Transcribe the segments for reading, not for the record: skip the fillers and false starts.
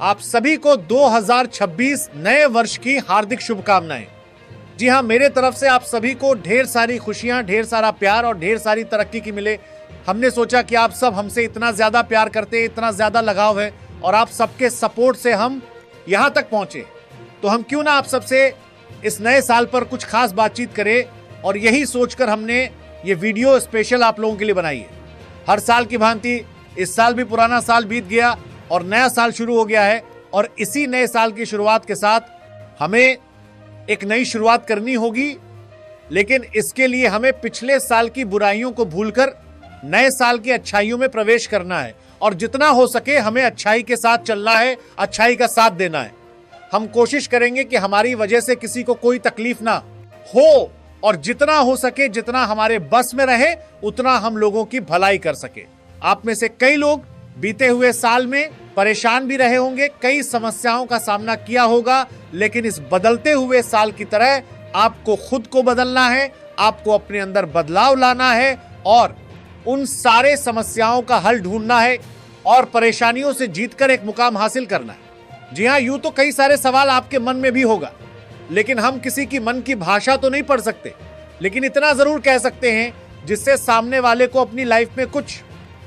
आप सभी को 2026 नए वर्ष की हार्दिक शुभकामनाएं। जी हां, मेरे तरफ से आप सभी को ढेर सारी खुशियां, ढेर सारा प्यार और ढेर सारी तरक्की की मिले। हमने सोचा कि आप सब हमसे इतना ज्यादा प्यार करते हैं, इतना ज्यादा लगाव है और आप सबके सपोर्ट से हम यहां तक पहुंचे, तो हम क्यों ना आप सबसे इस नए साल पर कुछ खास बातचीत करें। और यही सोचकर हमने ये वीडियो स्पेशल आप लोगों के लिए बनाई है। हर साल की भांति इस साल भी पुराना साल बीत गया और नया साल शुरू हो गया है और इसी नए साल की शुरुआत के साथ हमें एक नई शुरुआत करनी होगी। लेकिन इसके लिए हमें पिछले साल की बुराइयों को भूलकर नए साल की अच्छाइयों में प्रवेश करना है और जितना हो सके हमें अच्छाई के साथ चलना है, अच्छाई का साथ देना है। हम कोशिश करेंगे कि हमारी वजह से किसी को कोई तकलीफ ना हो और जितना हो सके, जितना हमारे बस में रहे, उतना हम लोगों की भलाई कर सके। आप में से कई लोग बीते हुए साल में परेशान भी रहे होंगे, कई समस्याओं का सामना किया होगा, लेकिन इस बदलते हुए साल की तरह आपको खुद को बदलना है, आपको अपने अंदर बदलाव लाना है और उन सारे समस्याओं का हल ढूंढना है और परेशानियों से जीतकर एक मुकाम हासिल करना है। जी हाँ, यूं तो कई सारे सवाल आपके मन में भी होगा, लेकिन हम किसी की मन की भाषा तो नहीं पढ़ सकते, लेकिन इतना जरूर कह सकते हैं जिससे सामने वाले को अपनी लाइफ में कुछ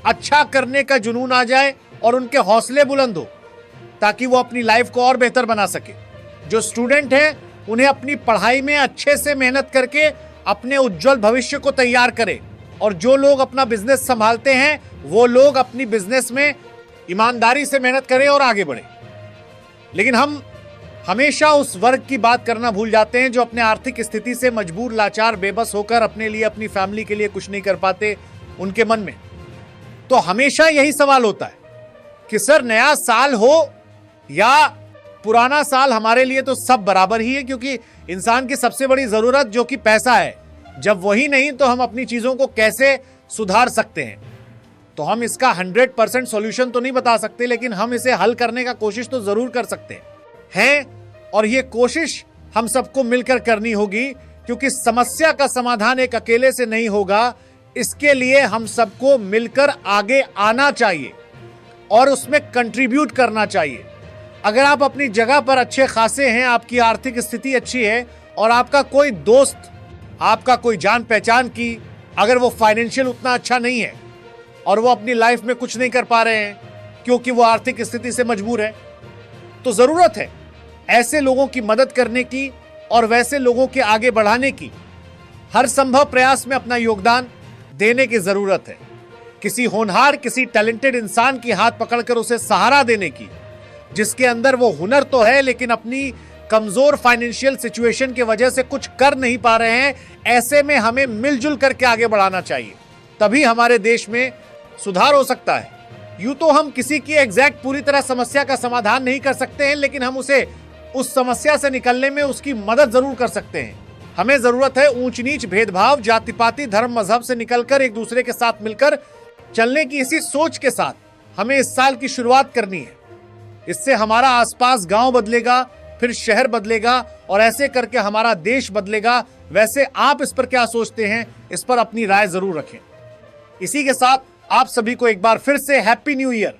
अच्छा करने का जुनून आ जाए और उनके हौसले बुलंद हो, ताकि वो अपनी लाइफ को और बेहतर बना सके। जो स्टूडेंट हैं उन्हें अपनी पढ़ाई में अच्छे से मेहनत करके अपने उज्जवल भविष्य को तैयार करें और जो लोग अपना बिजनेस संभालते हैं वो लोग अपनी बिजनेस में ईमानदारी से मेहनत करें और आगे बढ़े। लेकिन हम हमेशा उस वर्ग की बात करना भूल जाते हैं जो अपने आर्थिक स्थिति से मजबूर, लाचार, बेबस होकर अपने लिए, अपनी फैमिली के लिए कुछ नहीं कर पाते। उनके मन में तो हमेशा यही सवाल होता है कि सर नया साल हो या पुराना साल, हमारे लिए तो सब बराबर ही है, क्योंकि इंसान की सबसे बड़ी जरूरत जो कि पैसा है, जब वही नहीं तो हम अपनी चीजों को कैसे सुधार सकते हैं। तो हम इसका 100% सॉल्यूशन तो नहीं बता सकते, लेकिन हम इसे हल करने का कोशिश तो जरूर कर सकते हैं और ये कोशिश हम सबको मिलकर करनी होगी, क्योंकि समस्या का समाधान एक अकेले से नहीं होगा। इसके लिए हम सबको मिलकर आगे आना चाहिए और उसमें कंट्रीब्यूट करना चाहिए। अगर आप अपनी जगह पर अच्छे खासे हैं, आपकी आर्थिक स्थिति अच्छी है और आपका कोई दोस्त, आपका कोई जान पहचान की, अगर वो फाइनेंशियल उतना अच्छा नहीं है और वो अपनी लाइफ में कुछ नहीं कर पा रहे हैं क्योंकि वो आर्थिक स्थिति से मजबूर है, तो जरूरत है ऐसे लोगों की मदद करने की और वैसे लोगों के आगे बढ़ाने की। हर संभव प्रयास में अपना योगदान देने की जरूरत है। किसी होनहार, किसी टैलेंटेड इंसान की हाथ पकड़कर उसे सहारा देने की, जिसके अंदर वो हुनर तो है लेकिन अपनी कमजोर फाइनेंशियल सिचुएशन की वजह से कुछ कर नहीं पा रहे हैं। ऐसे में हमें मिलजुल करके आगे बढ़ाना चाहिए, तभी हमारे देश में सुधार हो सकता है। यूं तो हम किसी की एग्जैक्ट पूरी तरह समस्या का समाधान नहीं कर सकते हैं, लेकिन हम उसे उस समस्या से निकलने में उसकी मदद जरूर कर सकते हैं। हमें जरूरत है ऊंच नीच, भेदभाव, जाति पाति, धर्म मजहब से निकलकर एक दूसरे के साथ मिलकर चलने की इसी सोच के साथ हमें इस साल की शुरुआत करनी है। इससे हमारा आसपास गांव बदलेगा, फिर शहर बदलेगा और ऐसे करके हमारा देश बदलेगा। वैसे आप इस पर क्या सोचते हैं, इस पर अपनी राय जरूर रखें। इसी के साथ आप सभी को एक बार फिर से हैप्पी न्यू ईयर।